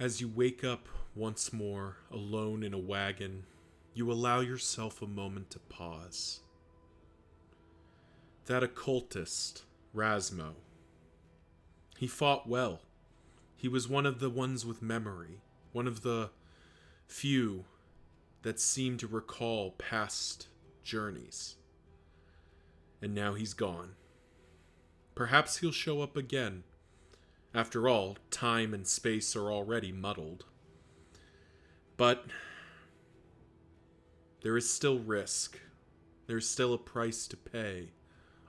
As you wake up once more alone in a wagon, you allow yourself a moment to pause. That occultist, Rasmo, he fought well. He was one of the ones with memory, one of the few that seem to recall past journeys. And now he's gone. Perhaps he'll show up again. After all, time and space are already muddled. But there is still risk. There's still a price to pay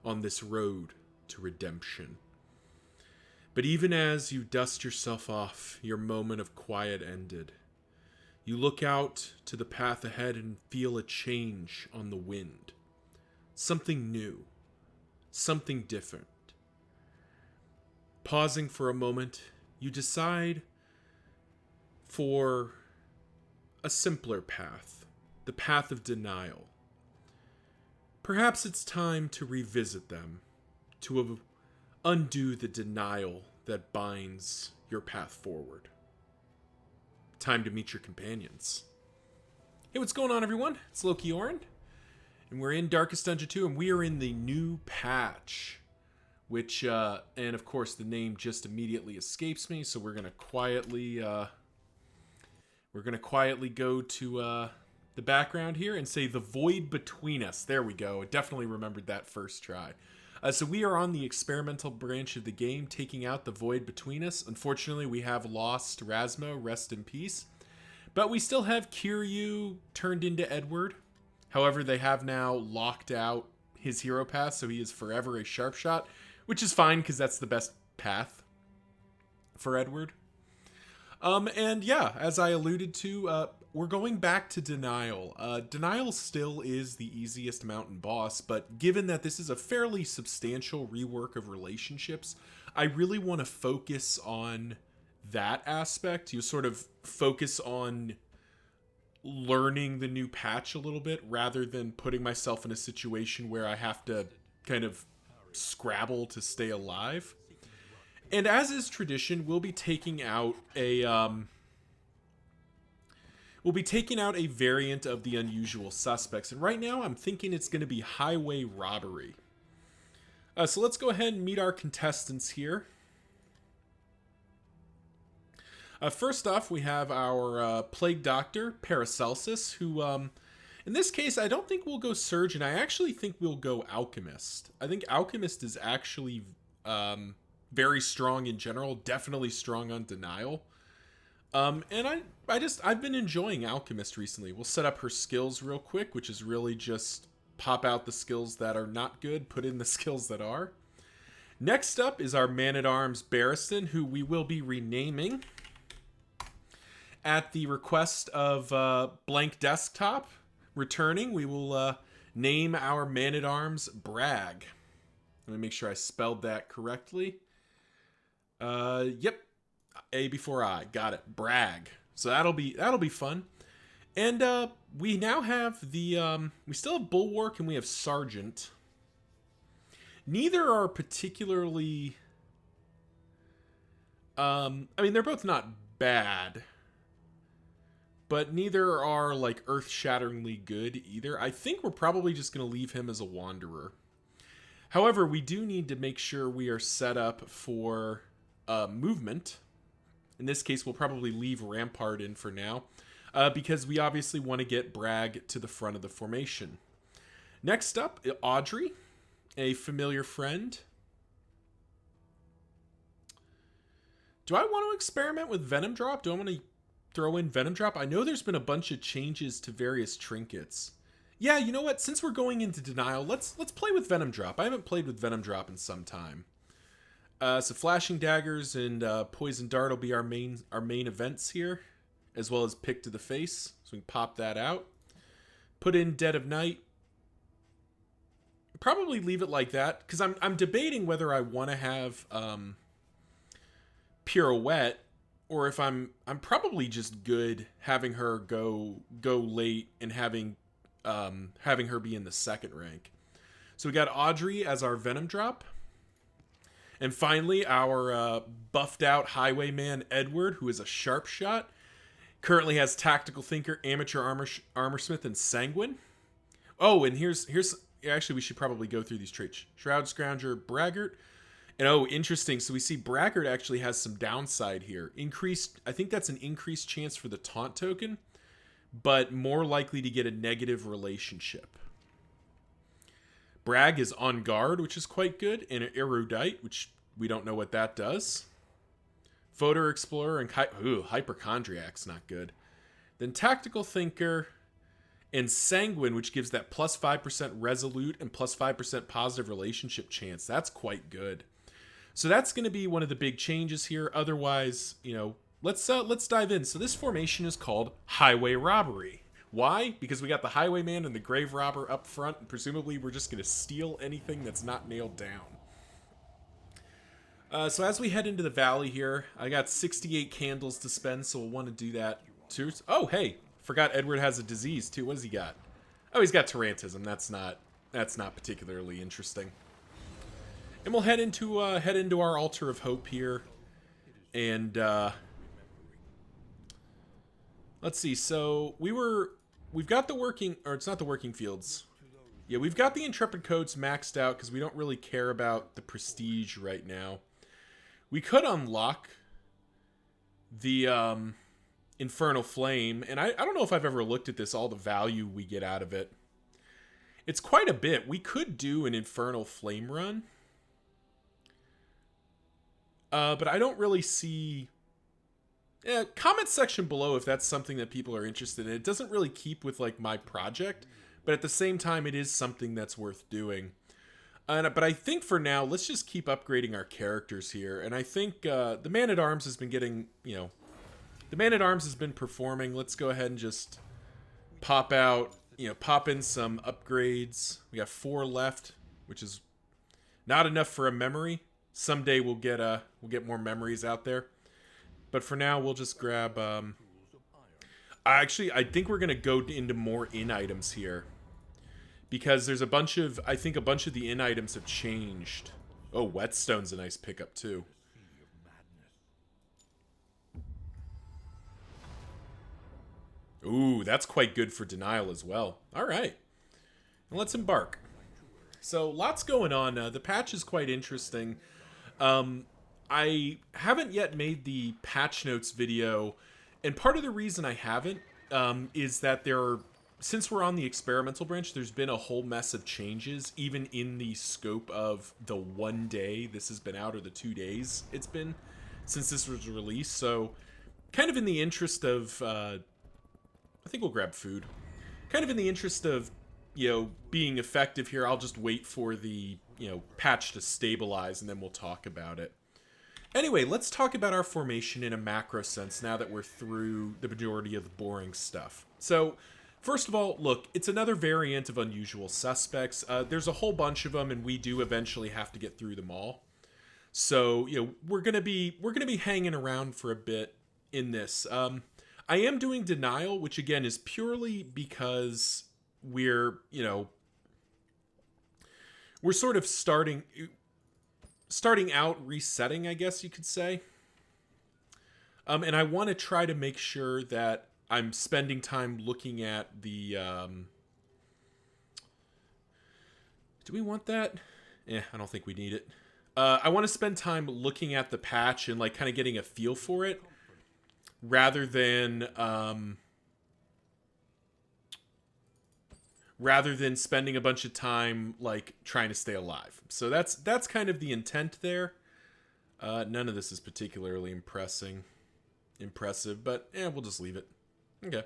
on this road to redemption. But even as you dust yourself off, your moment of quiet ended. You look out to the path ahead and feel a change on the wind. Something new. Something different. Pausing for a moment, you decide for a simpler path, the path of denial. Perhaps it's time to revisit them, to undo the denial that binds your path forward. Time to meet your companions. Hey, what's going on, everyone? It's Loki Oren, and we're in Darkest Dungeon 2, and we are in the new patch, which, and of course, the name just immediately escapes me, so we're gonna quietly go to the background here and say the void between us. There we go. I definitely remembered that first try. So we are on the experimental branch of the game, taking out the void between us. Unfortunately, we have lost Rasmo, rest in peace. But we still have Kiryu turned into Edward. However, they have now locked out his hero path, so he is forever a sharpshot, which is fine because that's the best path for Edward. And yeah, as I alluded to, we're going back to Denial. Denial still is the easiest mountain boss, but given that this is a fairly substantial rework of relationships, I really want to focus on that aspect. You sort of focus on learning the new patch a little bit rather than putting myself in a situation where I have to kind of scrabble to stay alive. And as is tradition, we'll be taking out a variant of the unusual suspects. And right now, I'm thinking it's going to be highway robbery. So let's go ahead and meet our contestants here. First off, we have our plague doctor, Paracelsus, who, in this case, I don't think we'll go surgeon. I actually think we'll go alchemist. I think alchemist is actually very strong in general, definitely strong on denial. And I've been enjoying Alchemist recently. We'll set up her skills real quick, which is really just pop out the skills that are not good, put in the skills that are. Next up is our Man-at-Arms Barristan, who we will be renaming at the request of Blank Desktop. Returning, we will name our Man-at-Arms Bragg. Let me make sure I spelled that correctly. Yep. A before I. Got it. Bragg. So that'll be fun. And we now have the we still have Bulwark and we have Sergeant. Neither are particularly I mean, they're both not bad, but neither are like earth-shatteringly good either. I think we're probably just going to leave him as a wanderer. However, we do need to make sure we are set up for movement. In this case, we'll probably leave Rampart in for now, because we obviously want to get Bragg to the front of the formation. Next up, Audrey, a familiar friend. Do I want to experiment with Venom Drop? Do I want to throw in Venom Drop? I know there's been a bunch of changes to various trinkets. Yeah, you know what? Since we're going into denial, let's play with Venom Drop. I haven't played with Venom Drop in some time. So Flashing Daggers and Poison Dart will be our main events here, as well as Pick to the Face. So we can pop that out. Put in Dead of Night. Probably leave it like that, because I'm debating whether I want to have Pirouette, or if I'm probably just good having her go late and having her be in the second rank. So we got Audrey as our Venom Drop. And finally, our buffed out highwayman Edward, who is a sharp shot, currently has tactical thinker, amateur armorsmith, and sanguine. Oh, and here's actually we should probably go through these traits. Shroud, Scrounger, Braggart. And oh, interesting. So we see Braggart actually has some downside here. Increased, I think that's an increased chance for the taunt token, but more likely to get a negative relationship. Bragg is on guard, which is quite good, and an erudite, which we don't know what that does. Photo explorer and hypochondriac's not good. Then tactical thinker and sanguine, which gives that plus 5% resolute and plus 5% positive relationship chance. That's quite good. So that's going to be one of the big changes here. Otherwise, let's dive in. So this formation is called Highway Robbery. Why? Because we got the highwayman and the grave robber up front, and presumably we're just going to steal anything that's not nailed down. So as we head into the valley here, I got 68 candles to spend, so we'll want to do that too. Oh, hey, forgot Edward has a disease too. What does he got? Oh, he's got tarantism. That's not particularly interesting. And we'll head into our altar of hope here, and let's see. So we've got the working, or it's not the working fields. Yeah, we've got the intrepid codes maxed out because we don't really care about the prestige right now. We could unlock the Infernal Flame, and I don't know if I've ever looked at this, all the value we get out of it. It's quite a bit. We could do an Infernal Flame run, but I don't really see... comment section below if that's something that people are interested in. It doesn't really keep with like my project, but at the same time, it is something that's worth doing. But I think for now, let's just keep upgrading our characters here. And I think the Man-at-Arms has been getting, the Man-at-Arms has been performing. Let's go ahead and just pop in some upgrades. We got 4 left, which is not enough for a memory. Someday we'll get more memories out there. But for now, we'll just grab... I think we're going to go into more in items here. Because there's I think a bunch of the in items have changed. Oh, Whetstone's a nice pickup too. Ooh, that's quite good for denial as well. All right. Well, let's embark. So, lots going on. The patch is quite interesting. I haven't yet made the patch notes video, and part of the reason I haven't is that since we're on the experimental branch, there's been a whole mess of changes, even in the scope of the 1 day this has been out, or the 2 days it's been since this was released. So, kind of in the interest of, I think we'll grab food. Kind of in the interest of, being effective here, I'll just wait for the, patch to stabilize, and then we'll talk about it. Anyway, let's talk about our formation in a macro sense now that we're through the majority of the boring stuff. So, first of all, look, it's another variant of Unusual Suspects. There's a whole bunch of them, and we do eventually have to get through them all. So, we're gonna be hanging around for a bit in this. I am doing Denial, which again is purely because we're sort of starting out, resetting, I guess you could say. And I want to try to make sure that I'm spending time looking at the... do we want that? I don't think we need it. I want to spend time looking at the patch and like kind of getting a feel for it, rather than spending a bunch of time like trying to stay alive. So that's kind of the intent there. None of this is particularly impressive, but we'll just leave it. Okay.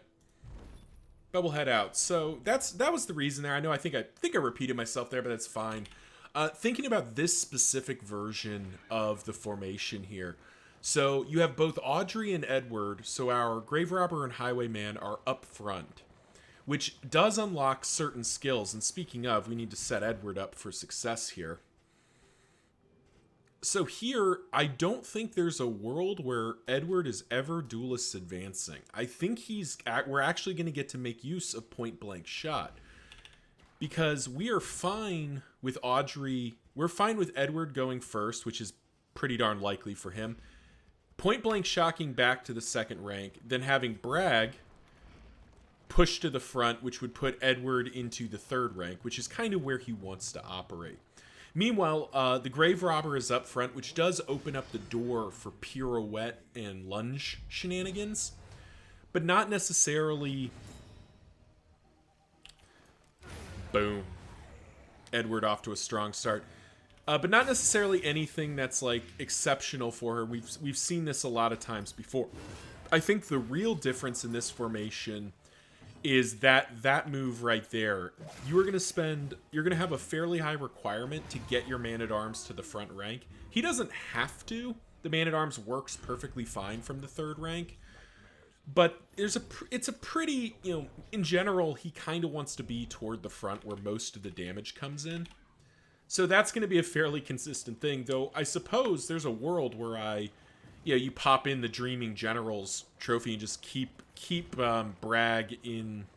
But we'll head out. So that was the reason there. I think I repeated myself there, but that's fine. Thinking about this specific version of the formation here. So you have both Audrey and Edward, so our grave robber and highwayman are up front, which does unlock certain skills. And speaking of, we need to set Edward up for success here. So here, I don't think there's a world where Edward is ever duelist advancing. I think we're actually going to get to make use of point blank shot, because we are fine with Audrey. we're fine with Edward going first, which is pretty darn likely for him. Point blank shocking back to the second rank, then having Bragg push to the front, which would put Edward into the third rank, which is kind of where he wants to operate. Meanwhile, the Grave Robber is up front, which does open up the door for pirouette and lunge shenanigans, but not necessarily... Boom. Edward off to a strong start. But not necessarily anything that's, like, exceptional for her. We've seen this a lot of times before. I think the real difference in this formation is that move right there. You're going to have a fairly high requirement to get your Man-at-Arms to the front rank. He doesn't have to. The Man-at-Arms works perfectly fine from the third rank. But it's a pretty, in general, he kind of wants to be toward the front where most of the damage comes in. So that's going to be a fairly consistent thing, though I suppose there's a world where you pop in the Dreaming Generals trophy and just keep Bragg in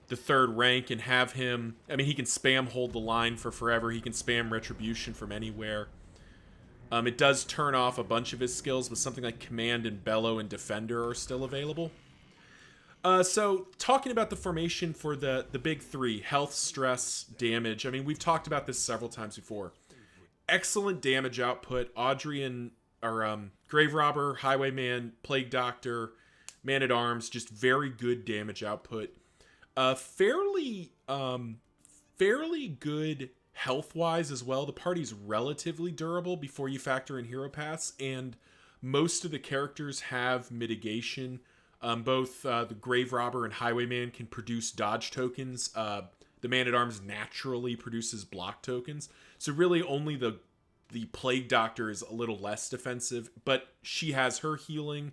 the third rank and have him... I mean, he can spam Hold the Line for forever. He can spam Retribution from anywhere. It does turn off a bunch of his skills, but something like Command and Bellow and Defender are still available. So, talking about the formation for the big three, health, stress, damage. I mean, we've talked about this several times before. Excellent damage output. Grave Robber, Highwayman, Plague Doctor, Man-at-Arms, just very good damage output. Fairly good health-wise as well. The party's relatively durable before you factor in Hero Pass, and most of the characters have mitigation. Both the Grave Robber and Highwayman can produce dodge tokens. The Man-at-Arms naturally produces block tokens. So really only the Plague Doctor is a little less defensive, but she has her healing.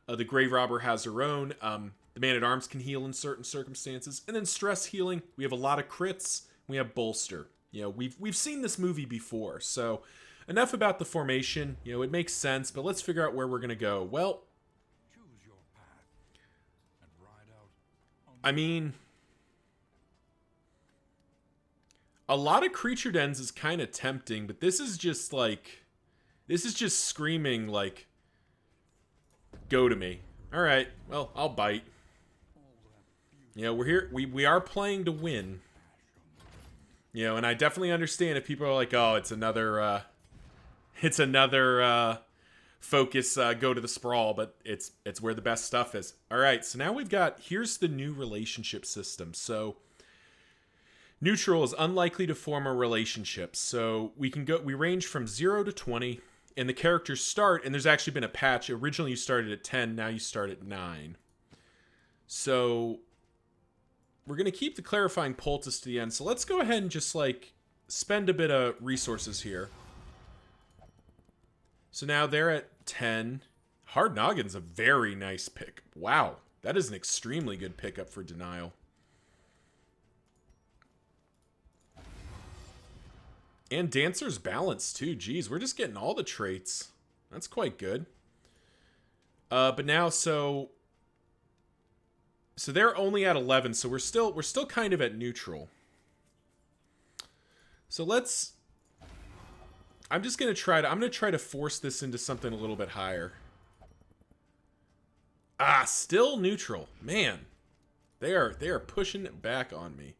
The Grave Robber has her own. The Man-at-Arms can heal in certain circumstances. And then stress healing. We have a lot of crits. We have bolster. We've seen this movie before. So enough about the formation. It makes sense, but let's figure out where we're going to go. Well, I mean, a lot of creature dens is kind of tempting, but this is just screaming like, go to me. All right, well, I'll bite. We're here. We are playing to win. And I definitely understand if people are like, oh, it's another focus, go to the sprawl, but it's where the best stuff is. All right, so now here's the new relationship system. So neutral is unlikely to form a relationship. So we range from 0 to 20, and the characters start, and there's actually been a patch. Originally you started at 10, now you start at 9. So we're going to keep the clarifying poultice to the end. So let's go ahead and just spend a bit of resources here. So now they're at 10. Hard Noggin's a very nice pick. Wow, that is an extremely good pickup for Denial. And Dancer's Balance too. Jeez, we're just getting all the traits. That's quite good. But now, so they're only at 11, so we're still kind of at neutral. So I'm going to try to force this into something a little bit higher. Still neutral. Man, they are pushing it back on me.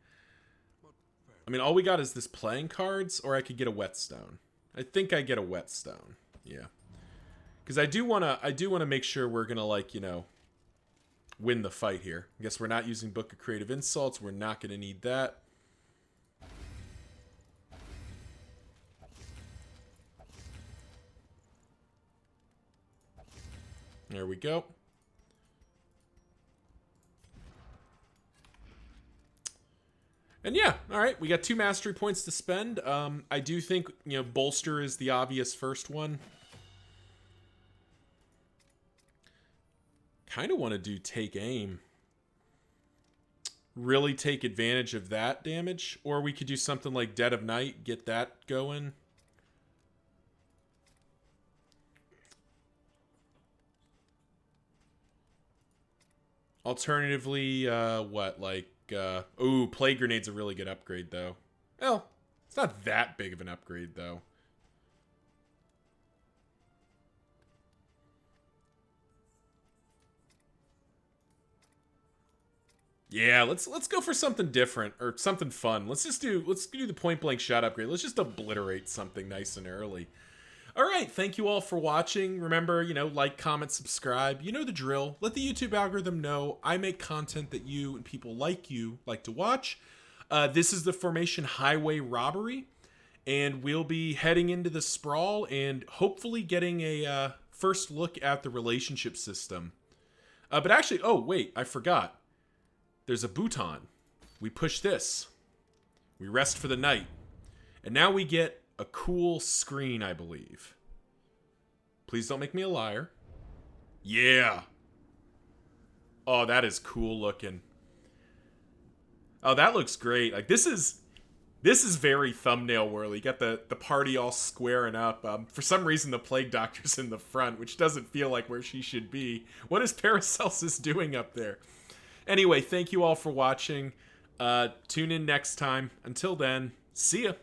I mean, all we got is this playing cards, or I could get a whetstone. I think I get a whetstone. Yeah. Because I do want to make sure we're going to win the fight here. I guess we're not using Book of Creative Insults. We're not going to need that. There we go. And yeah, all right, we got 2 mastery points to spend. I do think, bolster is the obvious first one. Kind of want to do take aim. Really take advantage of that damage. Or we could do something like Dead of Night, get that going. Alternatively, Plague Grenade's a really good upgrade, though. Well, It's not that big of an upgrade, though. Yeah, let's go for something different or something fun. Let's do the point blank shot upgrade. Let's just obliterate something nice and early. All right, thank you all for watching. Remember, like, comment, subscribe. You know the drill. Let the YouTube algorithm know I make content that you and people like you like to watch. This is the Formation Highway Robbery, and we'll be heading into the sprawl and hopefully getting a first look at the relationship system. But actually, oh wait, I forgot. There's a bouton. We push this. We rest for the night. And now we get a cool screen, I believe. Please don't make me a liar. Yeah. Oh, that is cool looking. Oh, that looks great. Like, this is very thumbnail whirly. You got the party all squaring up. For some reason, the Plague Doctor's in the front, which doesn't feel like where she should be. What is Paracelsus doing up there? Anyway, thank you all for watching. Tune in next time. Until then, see ya.